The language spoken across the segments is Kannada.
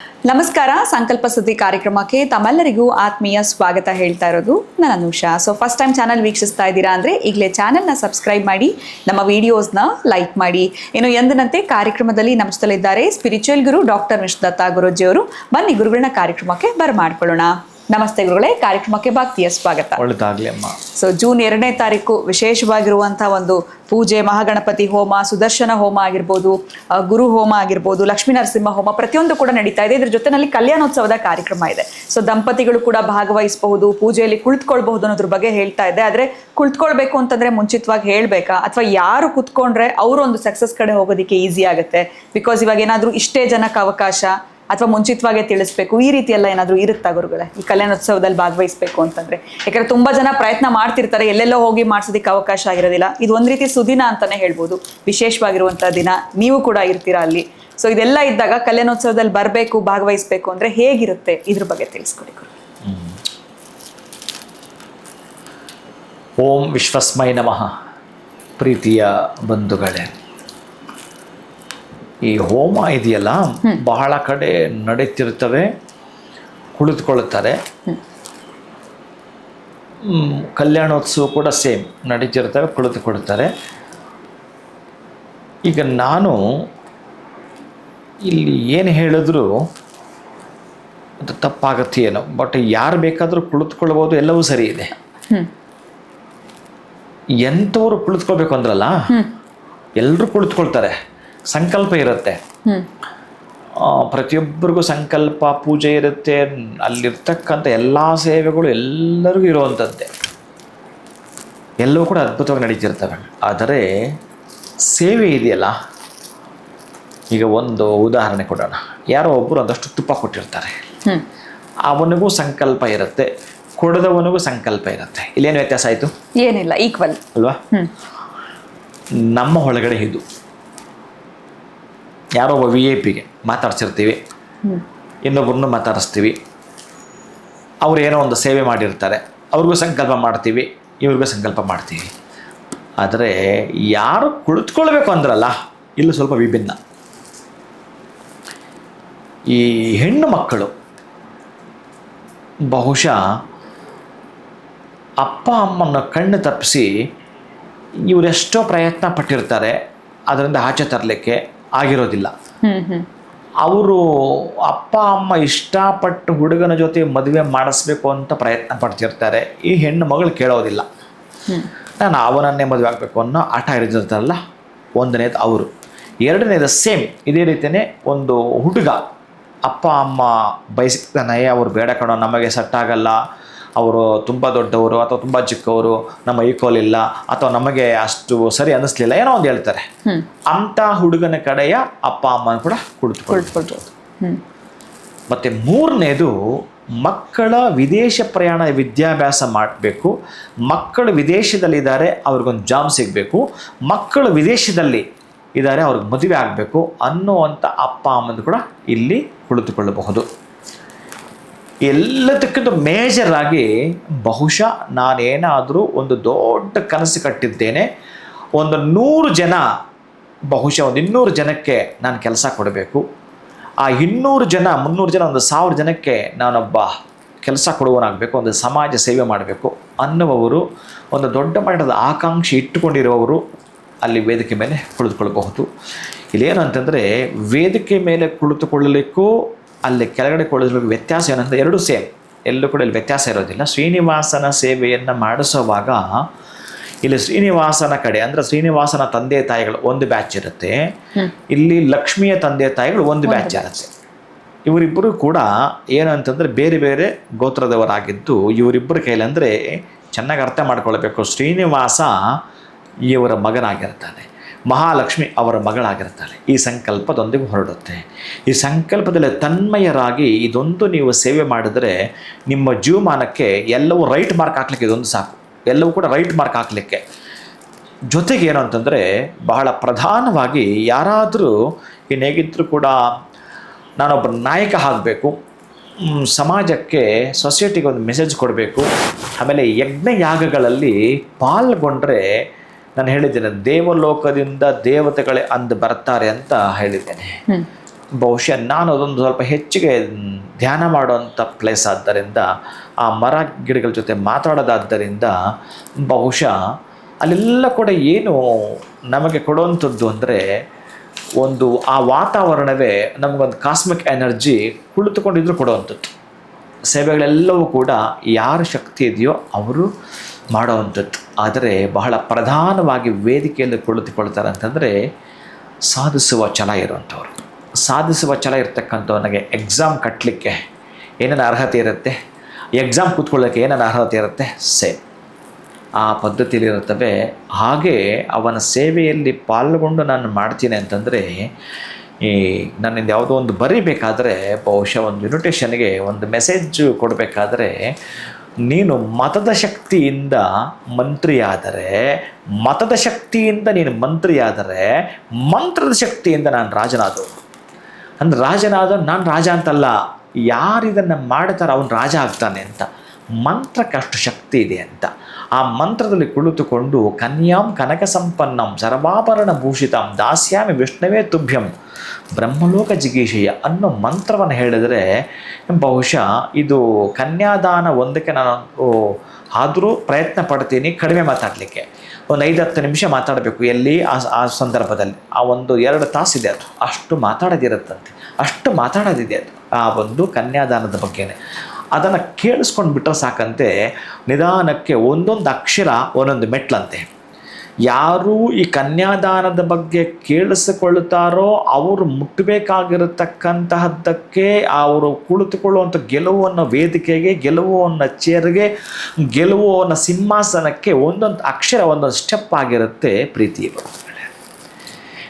ನಮಸ್ಕಾರ. ಸಂಕಲ್ಪ ಸುದ್ದಿ ಕಾರ್ಯಕ್ರಮಕ್ಕೆ ತಮ್ಮೆಲ್ಲರಿಗೂ ಆತ್ಮೀಯ ಸ್ವಾಗತ ಹೇಳ್ತಾ ಇರೋದು ನಾನು Anusha. So first time channel ವೀಕ್ಷಿಸ್ತಾ ಇದ್ದೀರಾ ಅಂದರೆ ಈಗಲೇ ಚಾನಲ್ನ ಸಬ್ಸ್ಕ್ರೈಬ್ ಮಾಡಿ, ನಮ್ಮ ವಿಡಿಯೋಸ್ನ ಲೈಕ್ ಮಾಡಿ. ಇನ್ನು ಎಂದಿನಂತೆ ಕಾರ್ಯಕ್ರಮದಲ್ಲಿ ನಮಿಸ್ತಲಿದ್ದಾರೆ ಸ್ಪಿರಿಚುವಲ್ ಗುರು ಡಾಕ್ಟರ್ ವಿಷ್ಣುದತ್ತ ಗುರೂಜಿಯವರು. ಬನ್ನಿ ಗುರುಗಳನ್ನ ಕಾರ್ಯಕ್ರಮಕ್ಕೆ ಬರಮಾಡ್ಕೊಳ್ಳೋಣ. ನಮಸ್ತೆ ಗುರುಗಳೇ, ಕಾರ್ಯಕ್ರಮಕ್ಕೆ ಭಕ್ತಿಯ ಸ್ವಾಗತ. ಒಳ್ಳೆದಾಗ್ಲಿ ಅಮ್ಮ. ಸೊ ಜೂನ್ 2ನೇ ತಾರೀಕು ವಿಶೇಷವಾಗಿರುವಂಥ ಒಂದು ಪೂಜೆ, ಮಹಾಗಣಪತಿ ಹೋಮ, ಸುದರ್ಶನ ಹೋಮ ಆಗಿರ್ಬೋದು, ಗುರು ಹೋಮ ಆಗಿರ್ಬೋದು, ಲಕ್ಷ್ಮೀ ನರಸಿಂಹ ಹೋಮ, ಪ್ರತಿಯೊಂದು ಕೂಡ ನಡೀತಾ ಇದೆ. ಇದ್ರ ಜೊತೆನಲ್ಲಿ ಕಲ್ಯಾಣೋತ್ಸವದ ಕಾರ್ಯಕ್ರಮ ಇದೆ. ಸೊ ದಂಪತಿಗಳು ಕೂಡ ಭಾಗವಹಿಸಬಹುದು, ಪೂಜೆಯಲ್ಲಿ ಕುಳಿತುಕೊಳ್ಬಹುದು ಅನ್ನೋದ್ರ ಬಗ್ಗೆ ಹೇಳ್ತಾ ಇದೆ. ಆದರೆ ಕುಳಿತುಕೊಳ್ಬೇಕು ಅಂತಂದ್ರೆ ಮುಂಚಿತವಾಗಿ ಹೇಳ್ಬೇಕಾ, ಅಥವಾ ಯಾರು ಕುತ್ಕೊಂಡ್ರೆ ಅವರು ಒಂದು ಸಕ್ಸಸ್ ಕಡೆ ಹೋಗೋದಕ್ಕೆ ಈಸಿ ಆಗುತ್ತೆ? ಬಿಕಾಸ್ ಇವಾಗ ಏನಾದರೂ ಇಷ್ಟೇ ಜನಕ್ಕೆ ಅವಕಾಶ ಅಥವಾ ಮುಂಚಿತವಾಗೇ ತಿಳಿಸ್ಬೇಕು, ಈ ರೀತಿ ಎಲ್ಲ ಏನಾದರೂ ಇರುತ್ತಾ ಗುರುಗಳೇ ಈ ಕಲ್ಯಾಣೋತ್ಸವದಲ್ಲಿ ಭಾಗವಹಿಸಬೇಕು ಅಂತಂದ್ರೆ? ಯಾಕಂದ್ರೆ ತುಂಬಾ ಜನ ಪ್ರಯತ್ನ ಮಾಡ್ತಿರ್ತಾರೆ, ಎಲ್ಲೆಲ್ಲೋ ಹೋಗಿ ಮಾಡ್ಸೋದಕ್ಕೆ ಅವಕಾಶ ಆಗಿರೋದಿಲ್ಲ. ಇದು ಒಂದ್ ರೀತಿ ಸುದಿನ ಅಂತಾನೆ ಹೇಳ್ಬೋದು, ವಿಶೇಷವಾಗಿರುವಂತಹ ದಿನ. ನೀವು ಕೂಡ ಇರ್ತೀರಾ ಅಲ್ಲಿ. ಸೊ ಇದೆಲ್ಲ ಇದ್ದಾಗ ಕಲ್ಯಾಣೋತ್ಸವದಲ್ಲಿ ಬರಬೇಕು, ಭಾಗವಹಿಸಬೇಕು ಅಂದ್ರೆ ಹೇಗಿರುತ್ತೆ, ಇದ್ರ ಬಗ್ಗೆ ತಿಳಿಸ್ಕೊಡಿ ಗುರು. ಓಂ ವಿಶ್ವಸ್ಮೈ ನಮಃ. ಪ್ರೀತಿಯ ಬಂಧುಗಳೇ, ಈ ಹೋಮ ಇದೆಯಲ್ಲ, ಬಹಳ ಕಡೆ ನಡೀತಿರ್ತವೆ, ಕುಳಿತುಕೊಳ್ಳುತ್ತಾರೆ. ಕಲ್ಯಾಣೋತ್ಸವ ಕೂಡ ಸೇಮ್ ನಡೀತಿರ್ತವೆ, ಕುಳಿತುಕೊಳ್ತಾರೆ. ಈಗ ನಾನು ಇಲ್ಲಿ ಏನು ಹೇಳಿದ್ರು ಅದು ತಪ್ಪಾಗತ್ತೆ ಏನೋ, ಬಟ್ ಯಾರು ಬೇಕಾದರೂ ಕುಳಿತುಕೊಳ್ಬೋದು, ಎಲ್ಲವೂ ಸರಿ ಇದೆ. ಎಂಥವ್ರು ಕುಳಿತುಕೊಳ್ಬೇಕು ಅಂದ್ರಲ್ಲ, ಎಲ್ಲರೂ ಕುಳಿತುಕೊಳ್ತಾರೆ. ಸಂಕಲ್ಪ ಇರುತ್ತೆ, ಪ್ರತಿಯೊಬ್ಬರಿಗೂ ಸಂಕಲ್ಪ, ಪೂಜೆ ಇರುತ್ತೆ, ಅಲ್ಲಿರ್ತಕ್ಕಂಥ ಎಲ್ಲ ಸೇವೆಗಳು ಎಲ್ಲರಿಗೂ ಇರುವಂಥದ್ದೇ, ಎಲ್ಲವೂ ಕೂಡ ಅದ್ಭುತವಾಗಿ ನಡೀತಿರ್ತವೆ. ಆದರೆ ಸೇವೆ ಇದೆಯಲ್ಲ, ಈಗ ಒಂದು ಉದಾಹರಣೆ ಕೊಡೋಣ. ಯಾರೋ ಒಬ್ಬರು ಒಂದಷ್ಟು ತುಪ್ಪ ಕೊಟ್ಟಿರ್ತಾರೆ, ಅವನಿಗೂ ಸಂಕಲ್ಪ ಇರುತ್ತೆ, ಕೊಡದವನಿಗೂ ಸಂಕಲ್ಪ ಇರುತ್ತೆ. ಇಲ್ಲೇನು ವ್ಯತ್ಯಾಸ ಆಯಿತು? ಏನಿಲ್ಲ, ಈಕ್ವಲ್ ಅಲ್ವಾ? ನಮ್ಮ ಒಳಗಡೆ ಇದು ಯಾರೋ ಒಬ್ಬ VIP ಮಾತಾಡ್ಸಿರ್ತೀವಿ, ಇನ್ನೊಬ್ಬರನ್ನು ಮಾತಾಡಿಸ್ತೀವಿ, ಅವ್ರು ಏನೋ ಒಂದು ಸೇವೆ ಮಾಡಿರ್ತಾರೆ, ಅವ್ರಿಗೂ ಸಂಕಲ್ಪ ಮಾಡ್ತೀವಿ, ಇವ್ರಿಗೂ ಸಂಕಲ್ಪ ಮಾಡ್ತೀವಿ. ಆದರೆ ಯಾರು ಕುಳಿತುಕೊಳ್ಬೇಕು ಅಂದ್ರಲ್ಲ, ಇಲ್ಲಿ ಸ್ವಲ್ಪ ವಿಭಿನ್ನ. ಈ ಹೆಣ್ಣು ಮಕ್ಕಳು ಬಹುಶಃ ಅಪ್ಪ ಅಮ್ಮನ ಕಣ್ಣು ತಪ್ಪಿಸಿ ಇವರೆಷ್ಟೋ ಪ್ರಯತ್ನ ಪಟ್ಟಿರ್ತಾರೆ, ಅದರಿಂದ ಆಚೆ ತರಲಿಕ್ಕೆ ಆಗಿರೋದಿಲ್ಲ. ಅವರು ಅಪ್ಪ ಅಮ್ಮ ಇಷ್ಟಪಟ್ಟು ಹುಡುಗನ ಜೊತೆ ಮದುವೆ ಮಾಡಿಸ್ಬೇಕು ಅಂತ ಪ್ರಯತ್ನ ಪಡ್ತಿರ್ತಾರೆ. ಈ ಹೆಣ್ಣು ಮಗಳು ಕೇಳೋದಿಲ್ಲ, ನಾನು ಅವನನ್ನೇ ಮದುವೆ ಆಗಬೇಕು ಅನ್ನೋ ಆಟ ಹಿಡಿದಿರ್ತಾರಲ್ಲ. ಒಂದನೇದು ಅವರು. ಎರಡನೇದು ಸೇಮ್ ಇದೇ ರೀತಿಯೇ ಒಂದು ಹುಡುಗ ಅಪ್ಪ ಅಮ್ಮ ಬಯಸ್ತಾನೆ, ಅವ್ರು ಬೇಡ ಕಣೋ, ನಮಗೆ ಸೆಟ್ ಆಗಲ್ಲ, ಅವರು ತುಂಬ ದೊಡ್ಡವರು ಅಥವಾ ತುಂಬ ಚಿಕ್ಕವರು, ನಮ್ಮ ಈಕ್ವಲ್ ಇಲ್ಲ, ಅಥವಾ ನಮಗೆ ಅಷ್ಟು ಸರಿ ಅನ್ನಿಸ್ಲಿಲ್ಲ, ಏನೋ ಒಂದು ಹೇಳ್ತಾರೆ. ಅಂಥ ಹುಡುಗನ ಕಡೆಯ ಅಪ್ಪ ಅಮ್ಮನ ಕೂಡ ಕುಳಿತುಕೊಳ್ಬೋದು. ಮತ್ತು ಮೂರನೇದು, ಮಕ್ಕಳ ವಿದೇಶ ಪ್ರಯಾಣ ವಿದ್ಯಾಭ್ಯಾಸ ಮಾಡಬೇಕು, ಮಕ್ಕಳು ವಿದೇಶದಲ್ಲಿದ್ದಾರೆ, ಅವ್ರಿಗೊಂದು ಜಾಬ್ ಸಿಗಬೇಕು, ಮಕ್ಕಳು ವಿದೇಶದಲ್ಲಿ ಇದ್ದಾರೆ, ಅವ್ರಿಗೆ ಮದುವೆ ಆಗಬೇಕು ಅನ್ನುವಂಥ ಅಪ್ಪ ಅಮ್ಮನ ಕೂಡ ಇಲ್ಲಿ ಕುಳಿತುಕೊಳ್ಳಬಹುದು. ಎಲ್ಲದಕ್ಕಿಂತ ಮೇಜರ್ ಆಗಿ ಬಹುಶಃ ನಾನೇನಾದರೂ ಒಂದು ದೊಡ್ಡ ಕನಸು ಕಟ್ಟಿದ್ದೇನೆ, ಒಂದು 100 ಜನ, ಬಹುಶಃ ಒಂದು 200 ಜನಕ್ಕೆ ನಾನು ಕೆಲಸ ಕೊಡಬೇಕು, ಆ 200 ಜನ 300 ಜನ, ಒಂದು 1000 ಜನಕ್ಕೆ ನಾನೊಬ್ಬ ಕೆಲಸ ಕೊಡುವನಾಗಬೇಕು, ಒಂದು ಸಮಾಜ ಸೇವೆ ಮಾಡಬೇಕು ಅನ್ನುವವರು, ಒಂದು ದೊಡ್ಡ ಮಟ್ಟದ ಆಕಾಂಕ್ಷೆ ಇಟ್ಟುಕೊಂಡಿರುವವರು ಅಲ್ಲಿ ವೇದಿಕೆ ಮೇಲೆ ಕುಳಿತುಕೊಳ್ಳಬಹುದು. ಇಲ್ಲೇನು ಅಂತಂದರೆ, ವೇದಿಕೆ ಮೇಲೆ ಕುಳಿತುಕೊಳ್ಳಲಿಕ್ಕೂ ಅಲ್ಲಿ ಕೆಳಗಡೆ ಕುಳಿತುಕೊಳ್ಳಲಿಕ್ಕೆ ವ್ಯತ್ಯಾಸ ಏನಂತ, ಎರಡೂ ಸೇಮ್, ಎಲ್ಲೂ ಕೂಡ ಇಲ್ಲಿ ವ್ಯತ್ಯಾಸ ಇರೋದಿಲ್ಲ. ಶ್ರೀನಿವಾಸನ ಸೇವೆಯನ್ನು ಮಾಡಿಸುವಾಗ ಇಲ್ಲಿ ಶ್ರೀನಿವಾಸನ ಕಡೆ ಅಂದರೆ ಶ್ರೀನಿವಾಸನ ತಂದೆ ತಾಯಿಗಳು ಒಂದು ಬ್ಯಾಚ್ ಇರುತ್ತೆ, ಇಲ್ಲಿ ಲಕ್ಷ್ಮಿಯ ತಂದೆ ತಾಯಿಗಳು ಒಂದು ಬ್ಯಾಚ್ ಇರುತ್ತೆ. ಇವರಿಬ್ಬರು ಕೂಡ ಏನು ಅಂತಂದರೆ ಬೇರೆ ಬೇರೆ ಗೋತ್ರದವರಾಗಿದ್ದು, ಇವರಿಬ್ಬರ ಕೈಲಿ ಅಂದರೆ ಚೆನ್ನಾಗಿ ಅರ್ಥ ಮಾಡ್ಕೊಳ್ಬೇಕು, ಶ್ರೀನಿವಾಸ ಇವರ ಮಗನಾಗಿರ್ತಾನೆ, ಮಹಾಲಕ್ಷ್ಮಿ ಅವರ ಮಗಳಾಗಿರ್ತಾಳೆ. ಈ ಸಂಕಲ್ಪದೊಂದಿಗೆ ಹೊರಡುತ್ತೆ. ಈ ಸಂಕಲ್ಪದಲ್ಲಿ ತನ್ಮಯರಾಗಿ ಇದೊಂದು ನೀವು ಸೇವೆ ಮಾಡಿದರೆ ನಿಮ್ಮ ಜೀವಮಾನಕ್ಕೆ ಎಲ್ಲವೂ ರೈಟ್ ಮಾರ್ಕ್ ಹಾಕ್ಲಿಕ್ಕೆ ಇದೊಂದು ಸಾಕು, ಎಲ್ಲವೂ ಕೂಡ ರೈಟ್ ಮಾರ್ಕ್ ಹಾಕಲಿಕ್ಕೆ. ಜೊತೆಗೆ ಏನು ಅಂತಂದರೆ, ಬಹಳ ಪ್ರಧಾನವಾಗಿ ಯಾರಾದರೂ ಹೇಗಿದ್ದರೂ ಕೂಡ ನಾನೊಬ್ಬ ನಾಯಕ ಆಗಬೇಕು, ಸಮಾಜಕ್ಕೆ, ಸೊಸೈಟಿಗೆ ಒಂದು ಮೆಸೇಜ್ ಕೊಡಬೇಕು, ಆಮೇಲೆ ಯಜ್ಞಯಾಗಗಳಲ್ಲಿ ಪಾಲ್ಗೊಂಡ್ರೆ, ನಾನು ಹೇಳಿದ್ದೇನೆ ದೇವಲೋಕದಿಂದ ದೇವತೆಗಳೇ ಅಂದು ಬರ್ತಾರೆ ಅಂತ ಹೇಳಿದ್ದೇನೆ. ಬಹುಶಃ ನಾನು ಅದೊಂದು ಸ್ವಲ್ಪ ಹೆಚ್ಚಿಗೆ ಧ್ಯಾನ ಮಾಡುವಂಥ ಪ್ಲೇಸ್ ಆದ್ದರಿಂದ, ಆ ಮರ ಗಿಡಗಳ ಜೊತೆ ಮಾತಾಡೋದಾದ್ದರಿಂದ ಬಹುಶಃ ಅಲ್ಲೆಲ್ಲ ಕೂಡ ಏನು ನಮಗೆ ಕೊಡುವಂಥದ್ದು ಅಂದರೆ ಒಂದು ಆ ವಾತಾವರಣವೇ ನಮಗೊಂದು ಕಾಸ್ಮಿಕ್ ಎನರ್ಜಿ ಕುಳಿತುಕೊಂಡಿದ್ರು ಕೊಡುವಂಥದ್ದು. ಸೇವೆಗಳೆಲ್ಲವೂ ಕೂಡ ಯಾರ ಶಕ್ತಿ ಇದೆಯೋ ಅವರು ಮಾಡೋವಂಥದ್ದು. ಆದರೆ ಬಹಳ ಪ್ರಧಾನವಾಗಿ ವೇದಿಕೆಯಲ್ಲಿ ಕುಳಿತುಕೊಳ್ತಾರೆ ಅಂತಂದರೆ ಸಾಧಿಸುವ ಛಲ ಇರುವಂಥವ್ರು. ಸಾಧಿಸುವ ಛಲ ಇರ್ತಕ್ಕಂಥವನಿಗೆ ಎಕ್ಸಾಮ್ ಕಟ್ಟಲಿಕ್ಕೆ ಏನೇನು ಅರ್ಹತೆ ಇರುತ್ತೆ, ಎಕ್ಸಾಮ್ ಕೂತ್ಕೊಳ್ಳೋಕ್ಕೆ ಏನೇನು ಅರ್ಹತೆ ಇರುತ್ತೆ, ಸೇಮ್ ಆ ಪದ್ಧತಿಯಲ್ಲಿರುತ್ತವೆ. ಹಾಗೆ ಅವನ ಸೇವೆಯಲ್ಲಿ ಪಾಲ್ಗೊಂಡು ನಾನು ಮಾಡ್ತೀನಿ ಅಂತಂದರೆ, ಈ ನನ್ನಿಂದ ಯಾವುದೋ ಒಂದು ಬರೀಬೇಕಾದ್ರೆ, ಬಹುಶಃ ಒಂದು ಇನ್ವಿಟೇಷನ್ಗೆ ಒಂದು ಮೆಸೇಜ್ ಕೊಡಬೇಕಾದ್ರೆ, ನೀನು ಮತದ ಶಕ್ತಿಯಿಂದ ಮಂತ್ರಿಯಾದರೆ, ಮತದ ಶಕ್ತಿಯಿಂದ ನೀನು ಮಂತ್ರಿಯಾದರೆ, ಮಂತ್ರದ ಶಕ್ತಿಯಿಂದ ನಾನು ರಾಜನಾದವು. ಅಂದರೆ ರಾಜನಾದ ನಾನು ರಾಜ ಅಂತಲ್ಲ, ಯಾರಿದನ್ನು ಮಾಡ್ತಾರೋ ಅವನು ರಾಜ ಆಗ್ತಾನೆ ಅಂತ. ಮಂತ್ರಕ್ಕೆ ಅಷ್ಟು ಶಕ್ತಿ ಇದೆ ಅಂತ. ಆ ಮಂತ್ರದಲ್ಲಿ ಕುಳಿತುಕೊಂಡು ಕನ್ಯಾಂ ಕನಕ ಸಂಪನ್ನಂ ಸರ್ವಾಭರಣ ಭೂಷಿತಂ ದಾಸ್ಯಾಮಿ ವಿಷ್ಣುವೇ ತುಭ್ಯಂ ಬ್ರಹ್ಮಲೋಕ ಜಿಗೀಷೆಯ ಅನ್ನೋ ಮಂತ್ರವನ್ನು ಹೇಳಿದರೆ, ಬಹುಶಃ ಇದು ಕನ್ಯಾದಾನ ಒಂದಕ್ಕೆ ನಾನು ಆದರೂ ಪ್ರಯತ್ನ ಪಡ್ತೀನಿ ಕಡಿಮೆ ಮಾತಾಡಲಿಕ್ಕೆ. ಒಂದು 5-10 ನಿಮಿಷ ಮಾತಾಡಬೇಕು ಎಲ್ಲಿ ಆ ಸಂದರ್ಭದಲ್ಲಿ. ಆ ಒಂದು 2 ತಾಸಿದೆ ಅದು, ಅಷ್ಟು ಮಾತಾಡೋದಿರುತ್ತಂತೆ, ಅಷ್ಟು ಮಾತಾಡೋದಿದೆ ಅದು ಆ ಒಂದು ಕನ್ಯಾದಾನದ ಬಗ್ಗೆನೇ. ಅದನ್ನು ಕೇಳಿಸ್ಕೊಂಡು ಬಿಟ್ಟರೆ ಸಾಕಂತೆ, ನಿಧಾನಕ್ಕೆ ಒಂದೊಂದು ಅಕ್ಷರ ಒಂದೊಂದು ಮೆಟ್ಲಂತೆ. ಯಾರು ಈ ಕನ್ಯಾದಾನದ ಬಗ್ಗೆ ಕೇಳಿಸಿಕೊಳ್ಳುತ್ತಾರೋ ಅವರು ಮುಟ್ಟಬೇಕಾಗಿರತಕ್ಕಂತಹದ್ದಕ್ಕೆ, ಅವರು ಕುಳಿತುಕೊಳ್ಳುವಂಥ ಗೆಲುವು ಅನ್ನೋ ವೇದಿಕೆಗೆ, ಗೆಲುವು ಅನ್ನೋ ಚೇರ್ಗೆ, ಗೆಲುವು ಅನ್ನೋ ಸಿಂಹಾಸನಕ್ಕೆ ಒಂದೊಂದು ಅಕ್ಷರ ಒಂದೊಂದು ಸ್ಟೆಪ್ ಆಗಿರುತ್ತೆ. ಪ್ರೀತಿ ಬಂಧುಗಳೇ,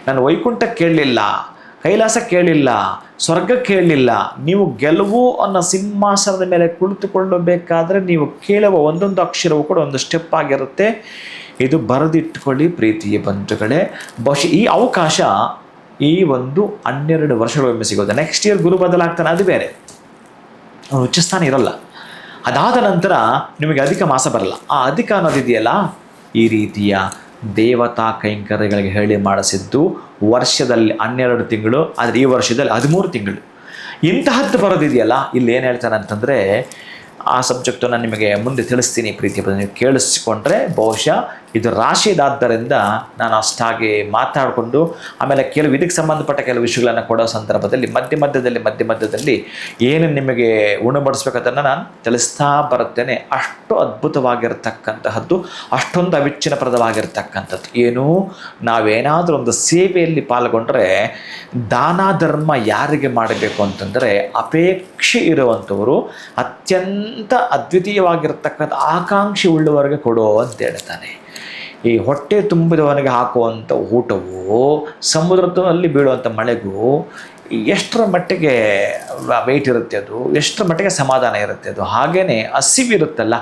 ನಾನು ವೈಕುಂಠ ಕೇಳಲಿಲ್ಲ, ಕೈಲಾಸ ಕೇಳಲಿಲ್ಲ, ಸ್ವರ್ಗ ಕೇಳಲಿಲ್ಲ. ನೀವು ಗೆಲುವು ಅನ್ನೋ ಸಿಂಹಾಸನದ ಮೇಲೆ ಕುಳಿತುಕೊಳ್ಳಬೇಕಾದ್ರೆ ನೀವು ಕೇಳುವ ಒಂದೊಂದು ಅಕ್ಷರವೂ ಕೂಡ ಒಂದು ಸ್ಟೆಪ್ ಆಗಿರುತ್ತೆ. ಇದು ಬರೆದಿಟ್ಕೊಳ್ಳಿ ಪ್ರೀತಿಯ ಬಂಧುಗಳೇ. ಬಹುಶಃ ಈ ಅವಕಾಶ ಈ ಒಂದು 12 ವರ್ಷಗಳೊಮ್ಮೆ ಸಿಗೋದು. ನೆಕ್ಸ್ಟ್ ಇಯರ್ ಗುರು ಬದಲಾಗ್ತಾನೆ, ಅದು ಬೇರೆ, ಉಚ್ಚಸ್ಥಾನ ಇರಲ್ಲ. ಅದಾದ ನಂತರ ನಿಮಗೆ ಅಧಿಕ ಮಾಸ ಬರಲ್ಲ. ಆ ಅಧಿಕ ಅನ್ನೋದಿದೆಯಲ್ಲ, ಈ ರೀತಿಯ ದೇವತಾ ಕೈಂಕರ್ಯಗಳಿಗೆ ಹೇಳಿ ಮಾಡಿಸಿದ್ದು ವರ್ಷದಲ್ಲಿ 12 ತಿಂಗಳು, ಆದರೆ ಈ ವರ್ಷದಲ್ಲಿ 13 ತಿಂಗಳು. ಇಂತಹದ್ದು ಬರೋದಿದೆಯಲ್ಲ, ಇಲ್ಲಿ ಏನು ಹೇಳ್ತಾನೆ ಅಂತಂದರೆ, ಆ ಸಬ್ಜೆಕ್ಟು ನಾನು ನಿಮಗೆ ಮುಂದೆ ತಿಳಿಸ್ತೀನಿ ಪ್ರೀತಿ. ನೀವು ಕೇಳಿಸ್ಕೊಂಡ್ರೆ ಬಹುಶಃ ಇದು ರಾಶಿದಾದ್ದರಿಂದ ನಾನು ಅಷ್ಟಾಗಿ ಮಾತಾಡಿಕೊಂಡು ಆಮೇಲೆ ಕೆಲವು ಇದಕ್ಕೆ ಸಂಬಂಧಪಟ್ಟ ಕೆಲವು ವಿಷಯಗಳನ್ನು ಕೊಡೋ ಸಂದರ್ಭದಲ್ಲಿ ಮಧ್ಯದಲ್ಲಿ ಏನು ನಿಮಗೆ ಉಣಬಡಿಸ್ಬೇಕದನ್ನು ನಾನು ತಿಳಿಸ್ತಾ ಬರುತ್ತೇನೆ. ಅಷ್ಟು ಅದ್ಭುತವಾಗಿರ್ತಕ್ಕಂತಹದ್ದು, ಅಷ್ಟೊಂದು ಅವಿಚ್ಛಿನ್ನಪ್ರದವಾಗಿರ್ತಕ್ಕಂಥದ್ದು. ಏನು, ನಾವೇನಾದರೂ ಒಂದು ಸೇವೆಯಲ್ಲಿ ಪಾಲ್ಗೊಂಡ್ರೆ ದಾನ ಧರ್ಮ ಯಾರಿಗೆ ಮಾಡಬೇಕು ಅಂತಂದರೆ ಅಪೇಕ್ಷೆ ಇರುವಂಥವರು, ಅತ್ಯಂತ ಅದ್ವಿತೀಯವಾಗಿರ್ತಕ್ಕಂಥ ಆಕಾಂಕ್ಷೆ ಉಳ್ಳವರಿಗೆ ಕೊಡೋ ಅಂತ ಹೇಳ್ತಾನೆ. ಈ ಹೊಟ್ಟೆ ತುಂಬಿದವನಿಗೆ ಹಾಕುವಂಥ ಊಟವು, ಸಮುದ್ರದಲ್ಲಿ ಬೀಳುವಂಥ ಮಳೆಗೂ ಎಷ್ಟರ ಮಟ್ಟಿಗೆ ವೆಯ್ಟ್ ಇರುತ್ತೆ, ಅದು ಎಷ್ಟರ ಮಟ್ಟಿಗೆ ಸಮಾಧಾನ ಇರುತ್ತೆ. ಅದು ಹಾಗೇ ಹಸಿವಿರುತ್ತಲ್ಲ,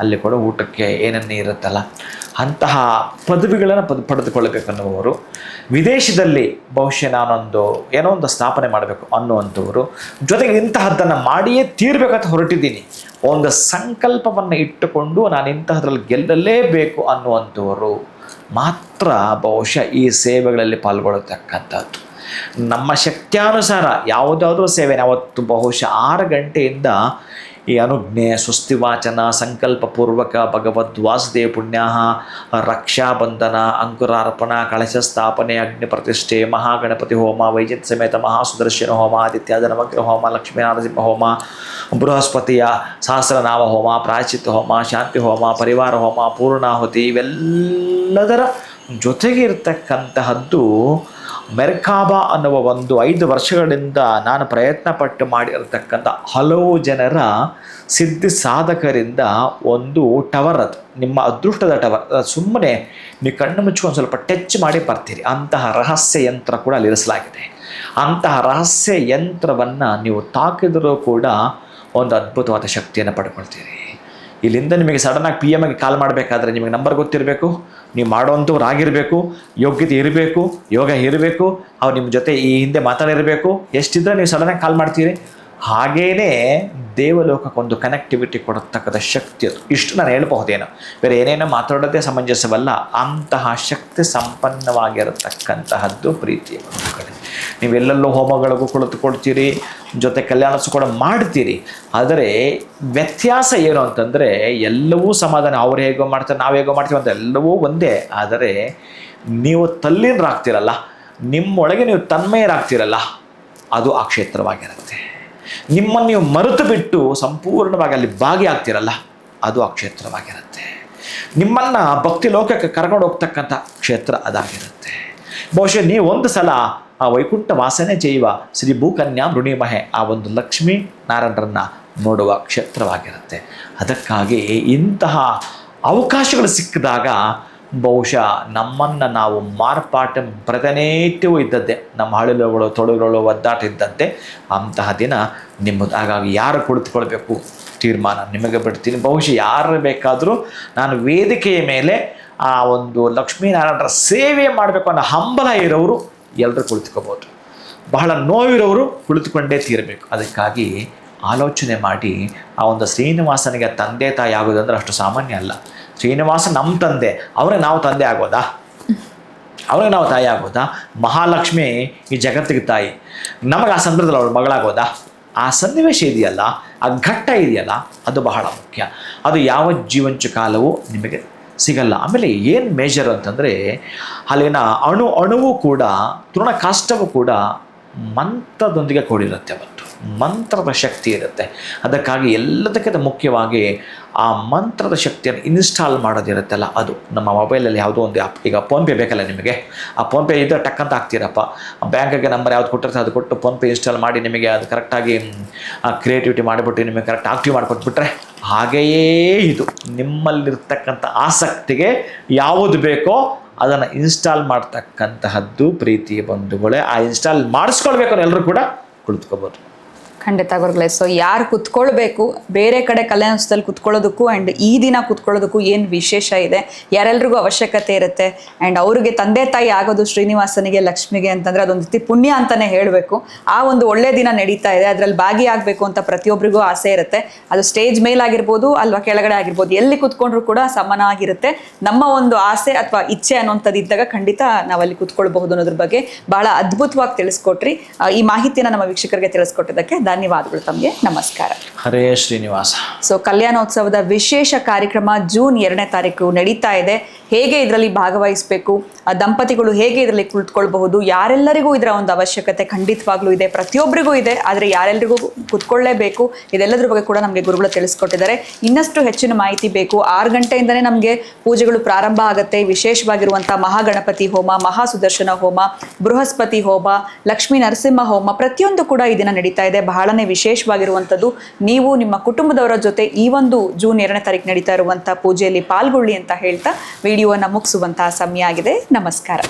ಅಲ್ಲಿ ಕೂಡ ಊಟಕ್ಕೆ ಏನನ್ನೇ ಇರುತ್ತಲ್ಲ, ಅಂತಹ ಪದವಿಗಳನ್ನು ಪಡೆದುಕೊಳ್ಳಬೇಕನ್ನುವರು, ವಿದೇಶದಲ್ಲಿ ಬಹುಶಃ ನಾನೊಂದು ಏನೋ ಒಂದು ಸ್ಥಾಪನೆ ಮಾಡಬೇಕು ಅನ್ನುವಂಥವರು, ಜೊತೆಗೆ ಇಂತಹದ್ದನ್ನು ಮಾಡಿಯೇ ತೀರಬೇಕಂತ ಹೊರಟಿದ್ದೀನಿ, ಒಂದು ಸಂಕಲ್ಪವನ್ನು ಇಟ್ಟುಕೊಂಡು ನಾನು ಇಂತಹದ್ರಲ್ಲಿ ಗೆಲ್ಲಲೇಬೇಕು ಅನ್ನುವಂಥವರು ಮಾತ್ರ ಬಹುಶಃ ಈ ಸೇವೆಗಳಲ್ಲಿ ಪಾಲ್ಗೊಳ್ಳತಕ್ಕಂಥದ್ದು. ನಮ್ಮ ಶಕ್ತ್ಯಾನುಸಾರ ಯಾವುದಾದ್ರೂ ಸೇವೆ, ಅವತ್ತು ಬಹುಶಃ 6 ಗಂಟೆಯಿಂದ ಈ ಅನುಜ್ಞೆ, ಸ್ವಸ್ತಿವಾಚನ, ಸಂಕಲ್ಪಪೂರ್ವಕ, ಭಗವದ್ವಾಸುದೇವ ಪುಣ್ಯಾಹ, ರಕ್ಷಾಬಂಧನ, ಅಂಕುರಾರ್ಪಣ, ಕಳಶ ಸ್ಥಾಪನೆ, ಅಗ್ನಿ ಪ್ರತಿಷ್ಠೆ, ಮಹಾಗಣಪತಿ ಹೋಮ, ವೈಜಂತಿ ಸಮೇತ ಮಹಾಸುದರ್ಶನ ಹೋಮ, ಆದಿತ್ಯಾದ ನವಗ್ರಹ ಹೋಮ, ಲಕ್ಷ್ಮೀನಾರಸಿಂಹ ಹೋಮ, ಬೃಹಸ್ಪತಿಯ ಸಹಸ್ರನಾಮ ಹೋಮ, ಪ್ರಾಯಶ್ಚಿತ್ತ ಹೋಮ, ಶಾಂತಿ ಹೋಮ, ಪರಿವಾರ ಹೋಮ, ಪೂರ್ಣಾಹುತಿ, ಇವೆಲ್ಲದರ ಜೊತೆಗೆ ಇರತಕ್ಕಂತಹದ್ದು ಮೆರ್ಕಾಬಾ ಅನ್ನುವ ಒಂದು 5 ವರ್ಷಗಳಿಂದ ನಾನು ಪ್ರಯತ್ನ ಪಟ್ಟು ಮಾಡಿರತಕ್ಕಂಥ ಹಲವು ಜನರ ಸಿದ್ಧಿ ಸಾಧಕರಿಂದ ಒಂದು ಟವರ್. ಅದು ನಿಮ್ಮ ಅದೃಷ್ಟದ ಟವರ್. ಸುಮ್ಮನೆ ನೀವು ಕಣ್ಣು ಮುಚ್ಕೊಂಡು ಸ್ವಲ್ಪ ಟಚ್ ಮಾಡಿ ಬರ್ತೀರಿ. ಅಂತಹ ರಹಸ್ಯ ಯಂತ್ರ ಕೂಡ ಅಲ್ಲಿ ಇರಿಸಲಾಗಿದೆ. ಅಂತಹ ರಹಸ್ಯ ಯಂತ್ರವನ್ನು ನೀವು ತಾಕಿದರೂ ಕೂಡ ಒಂದು ಅದ್ಭುತವಾದ ಶಕ್ತಿಯನ್ನು ಪಡ್ಕೊಳ್ತೀರಿ. ಇಲ್ಲಿಂದ ನಿಮಗೆ ಸಡನ್ನಾಗಿ PM ಕಾಲ್ ಮಾಡಬೇಕಾದ್ರೆ ನಿಮಗೆ ನಂಬರ್ ಗೊತ್ತಿರಬೇಕು, ನೀವು ಮಾಡೋವಂಥವ್ರು ಆಗಿರಬೇಕು, ಯೋಗ್ಯತೆ ಇರಬೇಕು, ಯೋಗ ಇರಬೇಕು, ಅವ್ರು ನಿಮ್ಮ ಜೊತೆ ಈ ಹಿಂದೆ ಮಾತಾಡಿರಬೇಕು. ಎಷ್ಟಿದ್ರೆ ನೀವು ಸಡನ್ನಾಗಿ ಕಾಲ್ ಮಾಡ್ತೀರಿ. ಹಾಗೇ ದೇವಲೋಕಕ್ಕೊಂದು ಕನೆಕ್ಟಿವಿಟಿ ಕೊಡತಕ್ಕಂಥ ಶಕ್ತಿ ಅದು. ಇಷ್ಟು ನಾನು ಹೇಳ್ಬಹುದೇನೋ, ಬೇರೆ ಏನೇನೋ ಮಾತಾಡೋದೇ ಸಮಂಜಸವಲ್ಲ. ಅಂತಹ ಶಕ್ತಿ ಸಂಪನ್ನವಾಗಿರತಕ್ಕಂತಹದ್ದು ಪ್ರೀತಿಯ ಮಕ್ಕಳೇ. ನೀವೆಲ್ಲೆಲ್ಲೋ ಹೋಮಗಳಿಗೂ ಕುಳಿತುಕೊಳ್ತೀರಿ, ಜೊತೆ ಕಲ್ಯಾಣೋತ್ಸವ ಕೂಡ ಮಾಡ್ತೀರಿ. ಆದರೆ ವ್ಯತ್ಯಾಸ ಏನು ಅಂತಂದರೆ ಎಲ್ಲವೂ ಸಮಾಧಾನ. ಅವ್ರು ಹೇಗೋ ಮಾಡ್ತಾರೆ, ನಾವು ಹೇಗೋ ಮಾಡ್ತೀವಿ ಅಂತ ಎಲ್ಲವೂ ಒಂದೇ. ಆದರೆ ನೀವು ತಲ್ಲೀನರಾಗ್ತಿರಲ್ಲ, ನಿಮ್ಮೊಳಗೆ ನೀವು ತನ್ಮಯರಾಗ್ತಿರಲ್ಲ, ಅದು ಆ ಕ್ಷೇತ್ರವಾಗಿರುತ್ತೆ. ನಿಮ್ಮನ್ನು ನೀವು ಮರೆತು ಬಿಟ್ಟು ಸಂಪೂರ್ಣವಾಗಿ ಅಲ್ಲಿ ಭಾಗಿಯಾಗ್ತಿರಲ್ಲ, ಅದು ಆ ಕ್ಷೇತ್ರವಾಗಿರುತ್ತೆ. ನಿಮ್ಮನ್ನು ಭಕ್ತಿ ಲೋಕಕ್ಕೆ ಕರ್ಕೊಂಡು ಹೋಗ್ತಕ್ಕಂಥ ಕ್ಷೇತ್ರ ಅದಾಗಿರುತ್ತೆ. ಬಹುಶಃ ನೀವು ಒಂದು ಸಲ ಆ ವೈಕುಂಠ ವಾಸನೆ ಜೈವ ಶ್ರೀ ಭೂಕನ್ಯಾ ಮೃಣಿಮಹೆ ಆ ಒಂದು ಲಕ್ಷ್ಮೀ ನಾರಾಯಣರನ್ನು ನೋಡುವ ಕ್ಷೇತ್ರವಾಗಿರುತ್ತೆ. ಅದಕ್ಕಾಗಿ ಇಂತಹ ಅವಕಾಶಗಳು ಸಿಕ್ಕಿದಾಗ ಬಹುಶಃ ನಮ್ಮನ್ನು ನಾವು ಮಾರ್ಪಾಟ ಪ್ರತಿನಿತ್ಯವೂ ಇದ್ದದ್ದೇ, ನಮ್ಮ ಹಳಿಲುಗಳು ತೊಳುಗಳು ಒದ್ದಾಟ ಇದ್ದಂತೆ ಅಂತಹ ದಿನ ನಿಮ್ಮದು. ಹಾಗಾಗಿ ಯಾರು ಕುಳಿತುಕೊಳ್ಬೇಕು ತೀರ್ಮಾನ ನಿಮಗೆ ಬಿಡ್ತೀನಿ. ಬಹುಶಃ ಯಾರು ಬೇಕಾದರೂ ನಾನು ವೇದಿಕೆಯ ಮೇಲೆ ಆ ಒಂದು ಲಕ್ಷ್ಮೀನಾರಾಯಣರ ಸೇವೆ ಮಾಡಬೇಕು ಅನ್ನೋ ಹಂಬಲ ಇರೋರು ಎಲ್ಲರೂ ಕುಳಿತುಕೋಬೋದು. ಬಹಳ ನೋವಿರೋರು ಕುಳಿತುಕೊಂಡೇ ತೀರಬೇಕು. ಅದಕ್ಕಾಗಿ ಆಲೋಚನೆ ಮಾಡಿ ಆ ಒಂದು ಶ್ರೀನಿವಾಸನಿಗೆ ತಂದೆ ತಾಯಿ ಆಗೋದಂದ್ರೆ ಅಷ್ಟು ಸಾಮಾನ್ಯ ಅಲ್ಲ. ಶ್ರೀನಿವಾಸ ನಮ್ಮ ತಂದೆ, ಅವರೇ ನಾವು ತಂದೆ ಆಗೋದಾ? ಅವರೇ ನಾವು ತಾಯಿ ಆಗೋದಾ? ಮಹಾಲಕ್ಷ್ಮಿ ಈ ಜಗತ್ತಿಗೆ ತಾಯಿ, ನಮಗೆ ಆ ಸಂದರ್ಭದಲ್ಲಿ ಅವಳು ಮಗಳಾಗೋದಾ? ಆ ಸನ್ನಿವೇಶ ಇದೆಯಲ್ಲ, ಆ ಘಟ್ಟ ಇದೆಯಲ್ಲ, ಅದು ಬಹಳ ಮುಖ್ಯ. ಅದು ಯಾವ ಜೀವಂಚ ಕಾಲವೂ ನಿಮಗೆ ಸಿಗಲ್ಲ. ಆಮೇಲೆ ಏನು ಮೇಜರ್ ಅಂತಂದರೆ ಅಲ್ಲಿನ ಅಣುವು ಕೂಡ, ತೃಣಕಾಷ್ಟವೂ ಕೂಡ ಮಂತ್ರದೊಂದಿಗೆ ಕೂಡಿರುತ್ತೆ. ಅವತ್ತು ಮಂತ್ರದ ಶಕ್ತಿ ಇರುತ್ತೆ. ಅದಕ್ಕಾಗಿ ಎಲ್ಲದಕ್ಕಿಂತ ಮುಖ್ಯವಾಗಿ ಆ ಮಂತ್ರದ ಶಕ್ತಿಯನ್ನು ಇನ್ಸ್ಟಾಲ್ ಮಾಡೋದಿರುತ್ತಲ್ಲ, ಅದು ನಮ್ಮ ಮೊಬೈಲಲ್ಲಿ ಯಾವುದೋ ಒಂದು ಆ್ಯಪ್. ಈಗ ಫೋನ್ಪೇ ಬೇಕಲ್ಲ ನಿಮಗೆ, ಆ ಫೋನ್ಪೇ ಇದ್ದರೆ ಟಕ್ಕಂತ ಹಾಕ್ತೀರಪ್ಪ, ಬ್ಯಾಂಕಿಗೆ ನಂಬರ್ ಯಾವ್ದು ಕೊಟ್ಟಿರ್ತಾರೆ ಅದು ಕೊಟ್ಟು ಫೋನ್ಪೇ ಇನ್ಸ್ಟಾಲ್ ಮಾಡಿ ನಿಮಗೆ ಅದು ಕರೆಕ್ಟಾಗಿ ಕ್ರಿಯೇಟಿವಿಟಿ ಮಾಡಿಬಿಟ್ಟು ನಿಮಗೆ ಕರೆಕ್ಟ್ ಆಕ್ಟಿವ್ ಮಾಡಿಕೊಟ್ಬಿಟ್ರೆ, ಹಾಗೆಯೇ ಇದು ನಿಮ್ಮಲ್ಲಿರ್ತಕ್ಕಂಥ ಆಸಕ್ತಿಗೆ ಯಾವುದು ಬೇಕೋ ಅದನ್ನು ಇನ್ಸ್ಟಾಲ್ ಮಾಡ್ತಕ್ಕಂತಹದ್ದು ಪ್ರೀತಿಯ ಬಂಧುಗಳೇ. ಆ ಇನ್ಸ್ಟಾಲ್ ಮಾಡಿಸ್ಕೊಳ್ಬೇಕು ಎಲ್ಲರೂ ಕೂಡ ಕುಳಿತುಕೋಬೋದು. ಖಂಡಿತ ಗುರುಗಳೇ. ಸೊ ಯಾರು ಕುತ್ಕೊಳ್ಬೇಕು, ಬೇರೆ ಕಡೆ ಕಲ್ಯಾಣೋತ್ಸವದಲ್ಲಿ ಕುತ್ಕೊಳ್ಳೋದಕ್ಕೂ ಆ್ಯಂಡ್ ಈ ದಿನ ಕುತ್ಕೊಳ್ಳೋದಕ್ಕೂ ಏನು ವಿಶೇಷ ಇದೆ, ಯಾರೆಲ್ರಿಗೂ ಅವಶ್ಯಕತೆ ಇರುತ್ತೆ. ಆ್ಯಂಡ್ ಅವ್ರಿಗೆ ತಂದೆ ತಾಯಿ ಆಗೋದು ಶ್ರೀನಿವಾಸನಿಗೆ ಲಕ್ಷ್ಮಿಗೆ ಅಂತಂದರೆ ಅದೊಂದು ರೀತಿ ಪುಣ್ಯ ಅಂತಲೇ ಹೇಳಬೇಕು. ಆ ಒಂದು ಒಳ್ಳೆ ದಿನ ನಡೀತಾ ಇದೆ, ಅದರಲ್ಲಿ ಭಾಗಿಯಾಗಬೇಕು ಅಂತ ಪ್ರತಿಯೊಬ್ಬರಿಗೂ ಆಸೆ ಇರುತ್ತೆ. ಅದು ಸ್ಟೇಜ್ ಮೇಲಾಗಿರ್ಬೋದು ಅಲ್ವಾ ಕೆಳಗಡೆ ಆಗಿರ್ಬೋದು, ಎಲ್ಲಿ ಕುತ್ಕೊಂಡ್ರು ಕೂಡ ಸಮಾನವಾಗಿರುತ್ತೆ. ನಮ್ಮ ಒಂದು ಆಸೆ ಅಥವಾ ಇಚ್ಛೆ ಅನ್ನೋಂಥದ್ದು ಇದ್ದಾಗ ಖಂಡಿತ ನಾವಲ್ಲಿ ಕುತ್ಕೊಳ್ಬಹುದು ಅನ್ನೋದ್ರ ಬಗ್ಗೆ ಬಹಳ ಅದ್ಭುತವಾಗಿ ತಿಳಿಸ್ಕೊಟ್ರಿ. ಈ ಮಾಹಿತಿಯನ್ನು ನಮ್ಮ ವೀಕ್ಷಕರಿಗೆ ತಿಳಿಸ್ಕೊಟ್ಟಿದ್ದಕ್ಕೆ ಧನ್ಯವಾದಗಳು ತಮಗೆ. ನಮಸ್ಕಾರ. ಹರೇ ಶ್ರೀನಿವಾಸ. ಸೊ ಕಲ್ಯಾಣೋತ್ಸವದ ವಿಶೇಷ ಕಾರ್ಯಕ್ರಮ ಜೂನ್ 2ನೇ ತಾರೀಕು ನಡೀತಾ ಇದೆ. ಹೇಗೆ ಇದರಲ್ಲಿ ಭಾಗವಹಿಸಬೇಕು, ದಂಪತಿಗಳು ಹೇಗೆ ಇದರಲ್ಲಿ ಕುಳಿತುಕೊಳ್ಬಹುದು, ಯಾರೆಲ್ಲರಿಗೂ ಇದರ ಒಂದು ಅವಶ್ಯಕತೆ ಖಂಡಿತವಾಗ್ಲೂ ಇದೆ, ಪ್ರತಿಯೊಬ್ಬರಿಗೂ ಇದೆ. ಆದರೆ ಯಾರೆಲ್ಲರಿಗೂ ಕುತ್ಕೊಳ್ಳೇಬೇಕು, ಇದೆಲ್ಲದ್ರ ಬಗ್ಗೆ ಕೂಡ ನಮಗೆ ಗುರುಗಳು ತಿಳಿಸ್ಕೊಟ್ಟಿದ್ದಾರೆ. ಇನ್ನಷ್ಟು ಹೆಚ್ಚಿನ ಮಾಹಿತಿ ಬೇಕು, 6 ಗಂಟೆಯಿಂದನೇ ನಮಗೆ ಪೂಜೆಗಳು ಪ್ರಾರಂಭ ಆಗುತ್ತೆ. ವಿಶೇಷವಾಗಿರುವಂಥ ಮಹಾಗಣಪತಿ ಹೋಮ, ಮಹಾ ಸುದರ್ಶನ ಹೋಮ, ಬೃಹಸ್ಪತಿ ಹೋಮ, ಲಕ್ಷ್ಮೀ ನರಸಿಂಹ ಹೋಮ ಪ್ರತಿಯೊಂದು ಕೂಡ ಈ ದಿನ ನಡೀತಾ ಇದೆ. ಬಹಳನೇ ವಿಶೇಷವಾಗಿರುವಂಥದ್ದು. ನೀವು ನಿಮ್ಮ ಕುಟುಂಬದವರ ಜೊತೆ ಈ ಒಂದು ಜೂನ್ 2ನೇ ತಾರೀಕು ನಡೀತಾ ಇರುವಂಥ ಪೂಜೆಯಲ್ಲಿ ಪಾಲ್ಗೊಳ್ಳಿ ಅಂತ ಹೇಳ್ತಾ ವಿಡಿಯೋವನ್ನು ಮುಗಿಸುವಂತಹ ಸಮಯ ಆಗಿದೆ. ನಮಸ್ಕಾರ.